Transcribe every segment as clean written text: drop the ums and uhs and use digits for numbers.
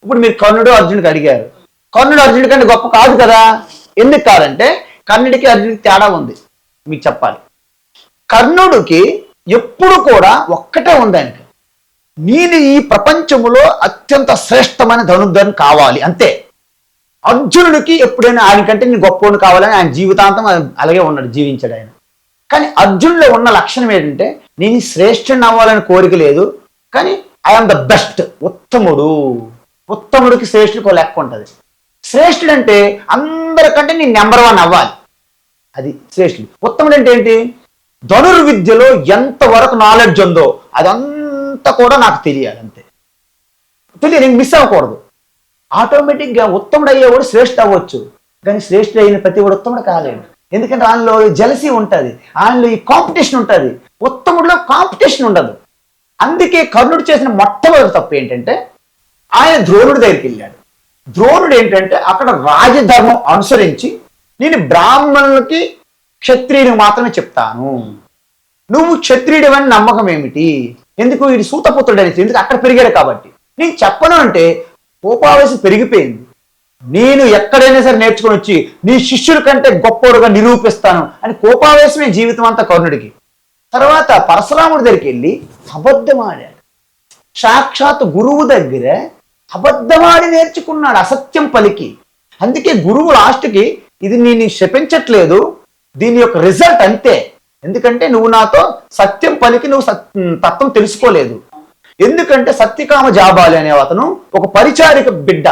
ఇప్పుడు మీరు కర్ణుడు అర్జునుడికి అడిగారు, కర్ణుడు అర్జునుడి కంటే గొప్ప కాదు కదా. ఎందుకు కాదంటే కర్ణుడికి అర్జునుడికి తేడా ఉంది. మీకు చెప్పాలి, కర్ణుడికి ఎప్పుడు కూడా ఒక్కటే ఉంది ఆయనకి, నేను ఈ ప్రపంచములో అత్యంత శ్రేష్టమైన ధనుర్ధరుని కావాలి అంతే. అర్జునుడికి ఎప్పుడైనా ఆయనకంటే నేను గొప్పవాడిని కావాలని ఆయన జీవితాంతం అలాగే ఉన్నాడు, జీవించాడు ఆయన. కానీ అర్జునులో ఉన్న లక్షణం ఏంటంటే నేను శ్రేష్ఠుని అవ్వాలని కోరిక లేదు, కానీ ఐఎమ్ ద బెస్ట్, ఉత్తముడు. ఉత్తముడికి శ్రేష్ఠుడికి లెక్క ఉంటుంది. శ్రేష్ఠుడు అంటే అందరికంటే నేను నెంబర్ 1 అవ్వాలి, అది శ్రేష్ఠుడు. ఉత్తముడు అంటే ఏంటి, ధనుర్విద్యలో ఎంతవరకు నాలెడ్జ్ ఉందో అదంతా కూడా నాకు తెలియాలి అంతే. నేను మిస్ అవ్వకూడదు. ఆటోమేటిక్గా ఉత్తముడు అయ్యేవాడు శ్రేష్ఠ అవ్వచ్చు, కానీ శ్రేష్ఠుడు అయిన ప్రతి వాడు ఉత్తముడు కాలేడు. ఎందుకంటే ఆయనలో జలసీ ఉంటుంది, ఆయనలో ఈ కాంపిటీషన్ ఉంటుంది. ఉత్తముడిలో కాంపిటీషన్ ఉండదు. అందుకే కర్ణుడు చేసిన మొట్టమొదటి తప్పు ఏంటంటే ఆయన ద్రోణుడి దగ్గరికి వెళ్ళాడు. ద్రోణుడు ఏంటంటే అక్కడ రాజధర్మం అనుసరించి నేను బ్రాహ్మణులకి క్షత్రియుడికి మాత్రమే చెప్తాను, నువ్వు క్షత్రియుడు అని నమ్మకం ఏమిటి, ఎందుకు వీడి సూతపుత్రుడు అనేసి, ఎందుకు అక్కడ పెరిగాడు కాబట్టి నేను చెప్పను అంటే కోపావేశం పెరిగిపోయింది. నేను ఎక్కడైనా సరే నేర్చుకుని వచ్చి నీ శిష్యుల కంటే గొప్పవాడుగా నిరూపిస్తాను అని కోపావేశమే జీవితం అంతా కర్ణుడికి. తర్వాత పరశురాముడి దగ్గరికి వెళ్ళి అబద్ధమాడాడు. సాక్షాత్ గురువు దగ్గర అబద్ధమాడి నేర్చుకున్నాడు, అసత్యం పలికి. అందుకే గురువు లాస్ట్కి ఇది నేను శపించట్లేదు, దీని యొక్క రిజల్ట్ అంతే. ఎందుకంటే నువ్వు నాతో సత్యం పలికి నువ్వు తత్వం తెలుసుకోలేదు. ఎందుకంటే సత్యకామ జాబాలి అనే అతను ఒక పరిచారిక బిడ్డ,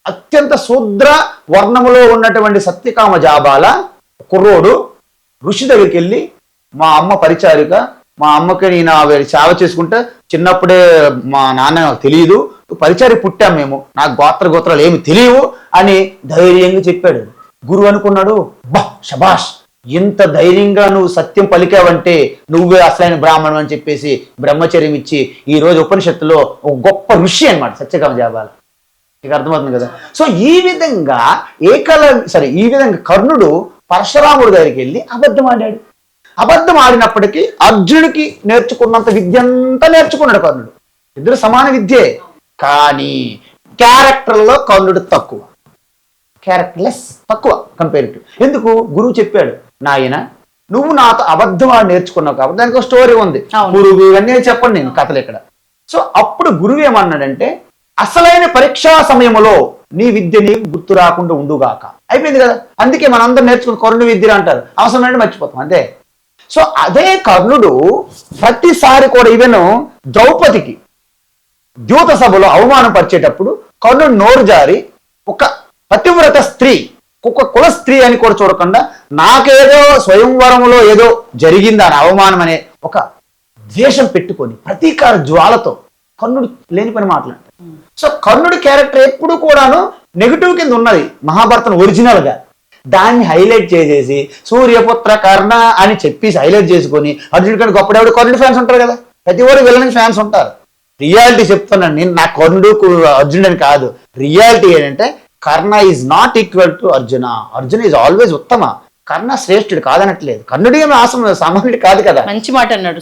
అత్యంత శూద్ర వర్ణములో ఉన్నటువంటి సత్యకామ జాబాల కుర్రోడు ఋషి దగ్గరికి వెళ్ళి, మా అమ్మ పరిచారిక, మా అమ్మకి నేను సేవ చేసుకుంటే చిన్నప్పుడే మా నాన్న నాకు తెలియదు, పరిచారి పుట్టాం మేము, నాకు గోత్రాలు ఏమి తెలియవు అని ధైర్యంగా చెప్పాడు. గురువు అనుకున్నాడు, బా శబాష్, ఇంత ధైర్యంగా నువ్వు సత్యం పలికావంటే నువ్వే అసలైన బ్రాహ్మణం అని చెప్పేసి బ్రహ్మచర్యం ఇచ్చి ఈ రోజు ఉపనిషత్తులో ఒక గొప్ప ఋషి అన్నమాట సత్యకామ జాబాల. మీకు అర్థమవుతుంది కదా. సో ఈ విధంగా ఈ విధంగా కర్ణుడు పరశురాముడి దగ్గరికి వెళ్ళి అబద్ధం ఆడాడు. అబద్ధం ఆడినప్పటికీ అర్జునుడికి నేర్చుకున్నంత విద్య అంతా నేర్చుకున్నాడు కర్ణుడు. ఇద్దరు సమాన విద్యే, కానీ క్యారెక్టర్లో కర్ణుడు తక్కువ, క్యారెక్టర్లెస్ తక్కువ కంపేరిటివ్. ఎందుకు, గురువు చెప్పాడు, నాయన నువ్వు నాతో అబద్ధం ఆడి నేర్చుకున్నావు కాబట్టి దానికి ఒక స్టోరీ ఉంది, గురువు ఇవన్నీ చెప్పండి నేను కథలు ఇక్కడ. సో అప్పుడు గురువు ఏమన్నాడంటే అసలైన పరీక్షా సమయంలో నీ విద్య నీకు గుర్తు రాకుండా ఉండుగాక. అయిపోయింది కదా. అందుకే మనందరం నేర్చుకుని కర్ణుడి విద్య అంటారు, అవసరమైన మర్చిపోతాం అంతే. సో అదే కర్ణుడు ప్రతిసారి కూడా ఈవెన్ ద్రౌపదికి ద్యూత సభలో అవమానం పరిచేటప్పుడు కర్ణుడు నోరు జారి ఒక పతివ్రత స్త్రీ, ఒక కుల స్త్రీ అని కూడా చూడకుండా నాకేదో స్వయంవరంలో ఏదో జరిగిందని అవమానం అనే ఒక ద్వేషం పెట్టుకొని ప్రతీకార జ్వాలతో కర్ణుడు లేని పని మాట్లాడతాడు. సో కర్ణుడి క్యారెక్టర్ ఎప్పుడు కూడాను నెగిటివ్ కింద ఉన్నది మహాభారతం ఒరిజినల్ గా. దాన్ని హైలైట్ చేసేసి సూర్యపుత్ర కర్ణ అని చెప్పేసి హైలైట్ చేసుకొని అర్జునుడి కంటే గొప్పడేవాడు కర్ణుడి ఫ్యాన్స్ ఉంటారు కదా, ప్రతి ఒక్కరు విలన్ ఫ్యాన్స్ ఉంటారు. రియాలిటీ చెప్తున్నాను నేను, నా కర్ణుడు అర్జునుడు అని కాదు. రియాలిటీ ఏంటంటే Karna is not equal to Arjuna. Arjuna is always ఉత్తమ, కర్ణ శ్రేష్ఠుడు కాదనట్లేదు. కర్ణుడి సామాన్యుడు కాదు కదా. మంచి మాట అన్నాడు.